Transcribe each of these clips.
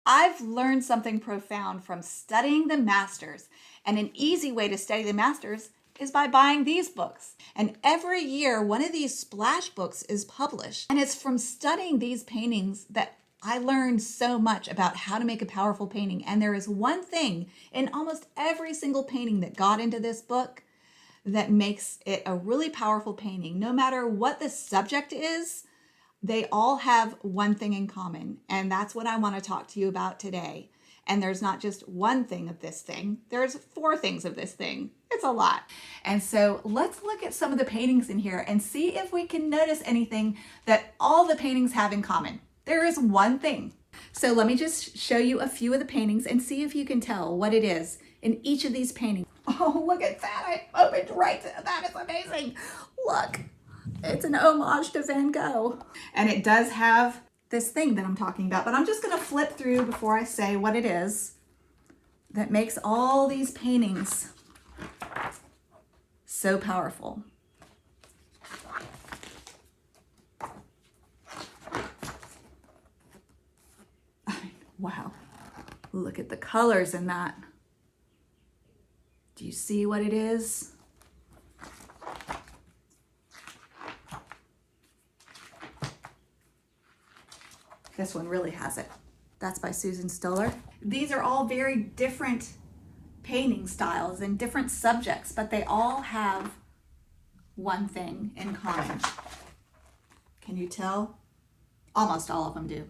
I've learned something profound from studying the masters, and an easy way to study the masters is by buying these books. And every year, one of these splash books is published. And it's from studying these paintings that I learned so much about how to make a powerful painting. And there is one thing in almost every single painting that got into this book that makes it a really powerful painting. No matter what the subject is, they all have one thing in common, and that's what I want to talk to you about today. And there's not just one thing of this thing, there's 4 things of this thing. It's a lot. And so let's look at some of the paintings in here and see if we can notice anything that all the paintings have in common. There is one thing. So let me just show you a few of the paintings and see if you can tell what it is in each of these paintings. Oh, look at that. I opened right to that. Is amazing. Look. It's an homage to Van Gogh. And it does have this thing that I'm talking about, but I'm just going to flip through before I say what it is that makes all these paintings so powerful. Wow. Look at the colors in that. Do you see what it is? This one really has it. That's by Susan Stoller. These are all very different painting styles and different subjects, but they all have one thing in common. Can you tell? Almost all of them do.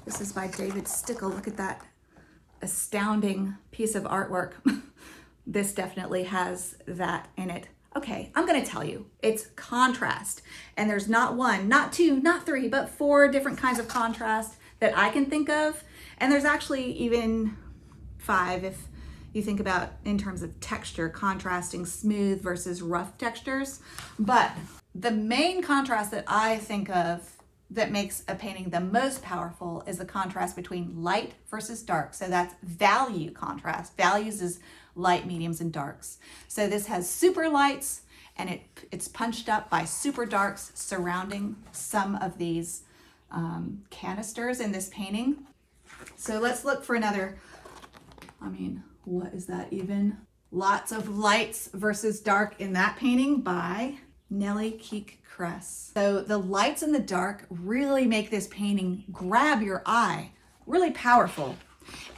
This is by David Stickle. Look at that astounding piece of artwork. This definitely has that in it. Okay, I'm gonna tell you, it's contrast. And there's not one, not two, not three, but 4 different kinds of contrast that I can think of. And there's actually even 5 if you think about in terms of texture, contrasting smooth versus rough textures. But the main contrast that I think of that makes a painting the most powerful is the contrast between light versus dark. So that's value contrast. Values is light, mediums, and darks. So this has super lights and it's punched up by super darks surrounding some of these canisters in this painting. So let's look for another, what is that even? Lots of lights versus dark in that painting by Nellie Keek Kress. So the lights and the dark really make this painting grab your eye, really powerful.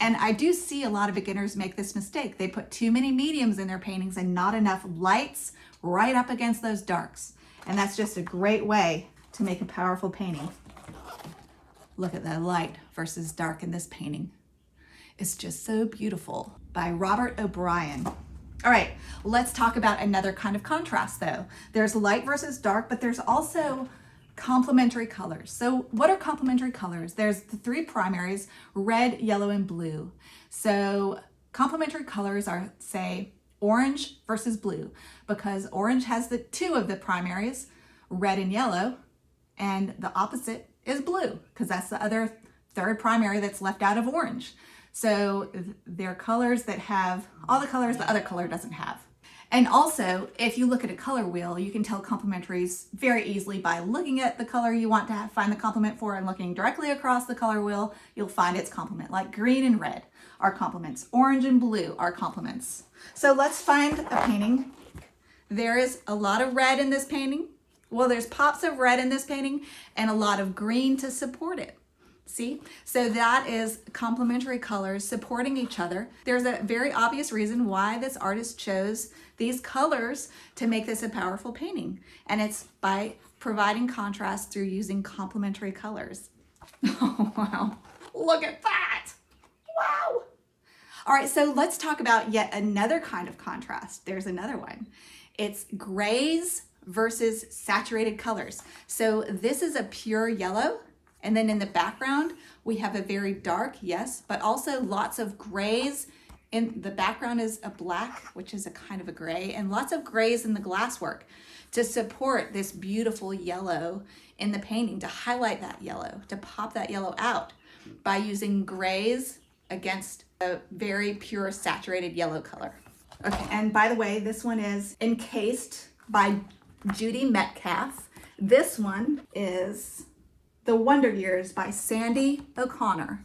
And I do see a lot of beginners make this mistake. They put too many mediums in their paintings and not enough lights right up against those darks. And that's just a great way to make a powerful painting. Look at the light versus dark in this painting. It's just so beautiful. By Robert O'Brien. All right, let's talk about another kind of contrast though. There's light versus dark, but there's also complementary colors. So what are complementary colors? There's the 3 primaries, red, yellow, and blue. So complementary colors are, say, orange versus blue, because orange has the 2 of the primaries, red and yellow, and the opposite is blue, because that's the other 3rd primary that's left out of orange. So they're colors that have all the colors the other color doesn't have. And also, if you look at a color wheel, you can tell complementaries very easily by looking at the color you want to find the complement for and looking directly across the color wheel, you'll find its complement. Like green and red are complements. Orange and blue are complements. So let's find a painting. There is a lot of red in this painting. Well, there's pops of red in this painting and a lot of green to support it. See? So that is complementary colors supporting each other. There's a very obvious reason why this artist chose these colors to make this a powerful painting. And it's by providing contrast through using complementary colors. Oh, wow. Look at that. Wow. All right, so let's talk about yet another kind of contrast. There's another one. It's grays versus saturated colors. So this is a pure yellow. And then in the background, we have a very dark, yes, but also lots of grays. In the background is a black, which is a kind of a gray, and lots of grays in the glasswork to support this beautiful yellow in the painting, to highlight that yellow, to pop that yellow out by using grays against a very pure saturated yellow color. Okay, and by the way, this one is Encased by Judy Metcalf. This one is The Wonder Years by Sandy O'Connor.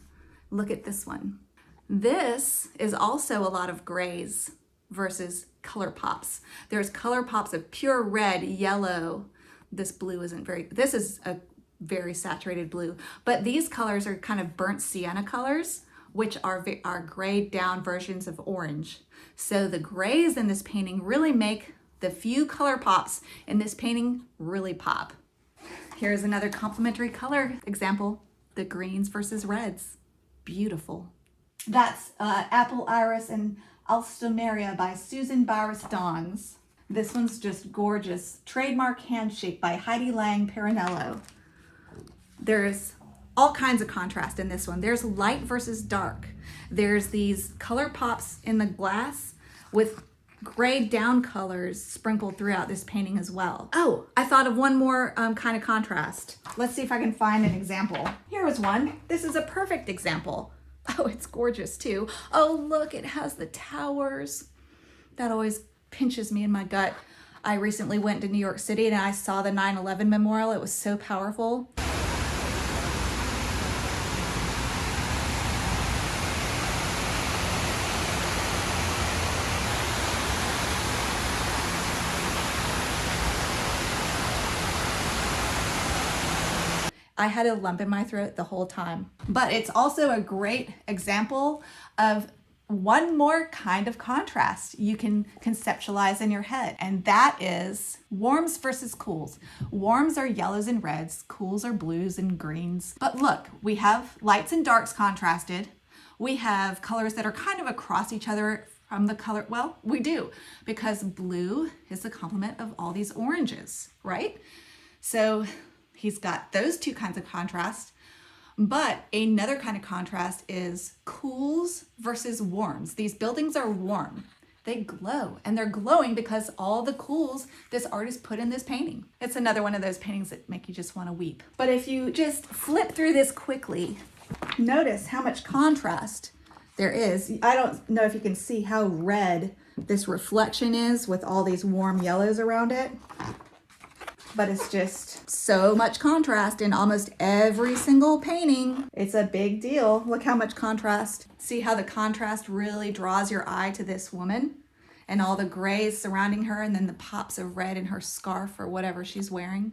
Look at this one. This is also a lot of grays versus color pops. There's color pops of pure red, yellow. This blue this is a very saturated blue, but these colors are kind of burnt sienna colors, which are grayed down versions of orange. So the grays in this painting really make the few color pops in this painting really pop. Here's another complementary color example, the greens versus reds. Beautiful. That's Apple Iris and Alstomeria by Susan Bowers-Dons. This one's just gorgeous. Trademark Handshake by Heidi Lang Parinello. There's all kinds of contrast in this one. There's light versus dark. There's these color pops in the glass with grayed down colors sprinkled throughout this painting as well. Oh, I thought of one more kind of contrast. Let's see if I can find an example. Here is one. This is a perfect example. Oh, it's gorgeous too. Oh, look, it has the towers. That always pinches me in my gut. I recently went to New York City and I saw the 9/11 memorial. It was so powerful. I had a lump in my throat the whole time. But it's also a great example of one more kind of contrast you can conceptualize in your head, and that is warms versus cools. Warms are yellows and reds, cools are blues and greens. But look, we have lights and darks contrasted. We have colors that are kind of across each other from the color, well, we do, because blue is the complement of all these oranges, right? So he's got those two kinds of contrast. But another kind of contrast is cools versus warms. These buildings are warm. They glow, and they're glowing because all the cools this artist put in this painting. It's another one of those paintings that make you just want to weep. But if you just flip through this quickly, notice how much contrast there is. I don't know if you can see how red this reflection is with all these warm yellows around it. But it's just so much contrast in almost every single painting. It's a big deal. Look how much contrast. See how the contrast really draws your eye to this woman and all the grays surrounding her, and then the pops of red in her scarf or whatever she's wearing.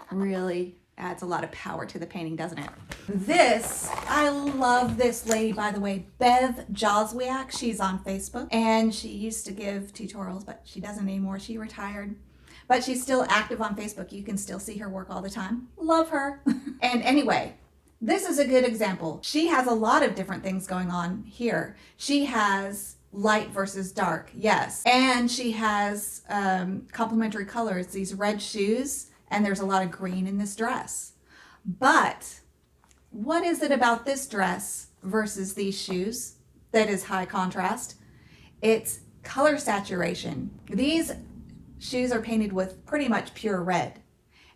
Really adds a lot of power to the painting, doesn't it? This, I love this lady, by the way, Bev Joswiak. She's on Facebook, and she used to give tutorials, but she doesn't anymore. She retired. But she's still active on Facebook. You can still see her work all the time. Love her. And anyway, this is a good example. She has a lot of different things going on here. She has light versus dark, yes. And she has complementary colors, these red shoes, and there's a lot of green in this dress. But what is it about this dress versus these shoes that is high contrast? It's color saturation. These shoes are painted with pretty much pure red.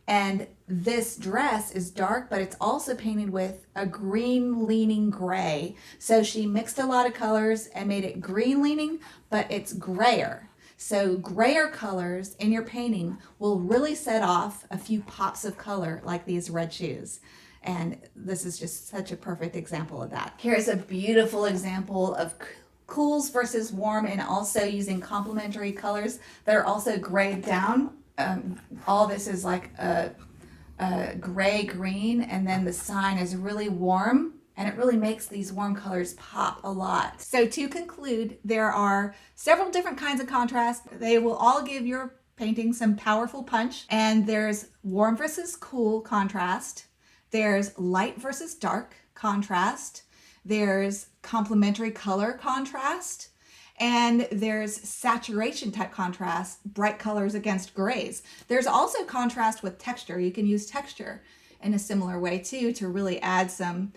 And this dress is dark, but it's also painted with a green leaning gray. So she mixed a lot of colors and made it green leaning, but it's grayer. So grayer colors in your painting will really set off a few pops of color like these red shoes. And this is just such a perfect example of that. Here's a beautiful example of cools versus warm, and also using complementary colors that are also grayed down. All this is like a gray green, and then the sign is really warm, and it really makes these warm colors pop a lot. So to conclude, there are several different kinds of contrast. They will all give your painting some powerful punch, and there's warm versus cool contrast. There's light versus dark contrast. There's complementary color contrast, and there's saturation type contrast, bright colors against grays. There's also contrast with texture. You can use texture in a similar way too to really add some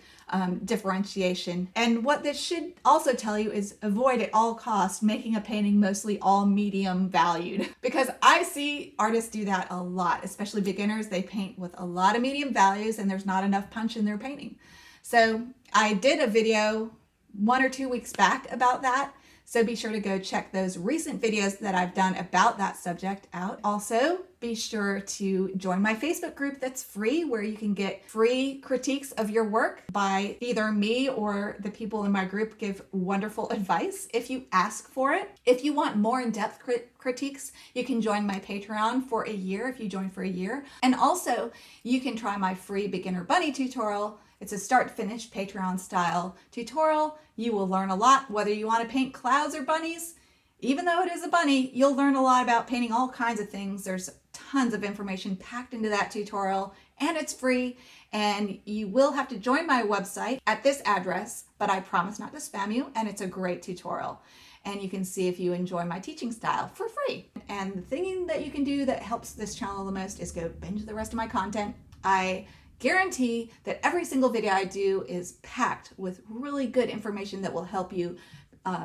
differentiation. And what this should also tell you is avoid at all costs making a painting mostly all medium valued, because I see artists do that a lot, especially beginners. They paint with a lot of medium values and there's not enough punch in their painting. So I did a video 1 or 2 weeks back about that. So be sure to go check those recent videos that I've done about that subject out. Also, be sure to join my Facebook group that's free, where you can get free critiques of your work by either me or the people in my group give wonderful advice if you ask for it. If you want more in-depth critiques, you can join my Patreon for a year if you join for a year. And also, you can try my free beginner bunny tutorial. It's a start to finish Patreon style tutorial. You will learn a lot, whether you want to paint clouds or bunnies. Even though it is a bunny, you'll learn a lot about painting all kinds of things. There's tons of information packed into that tutorial, and it's free. And you will have to join my website at this address, but I promise not to spam you, and it's a great tutorial. And you can see if you enjoy my teaching style for free. And the thing that you can do that helps this channel the most is go binge the rest of my content. I guarantee that every single video I do is packed with really good information that will help you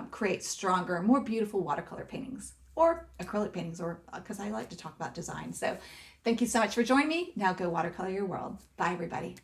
create stronger, more beautiful watercolor paintings or acrylic paintings, or because I like to talk about design. So thank you so much for joining me. Now go watercolor your world. Bye, everybody.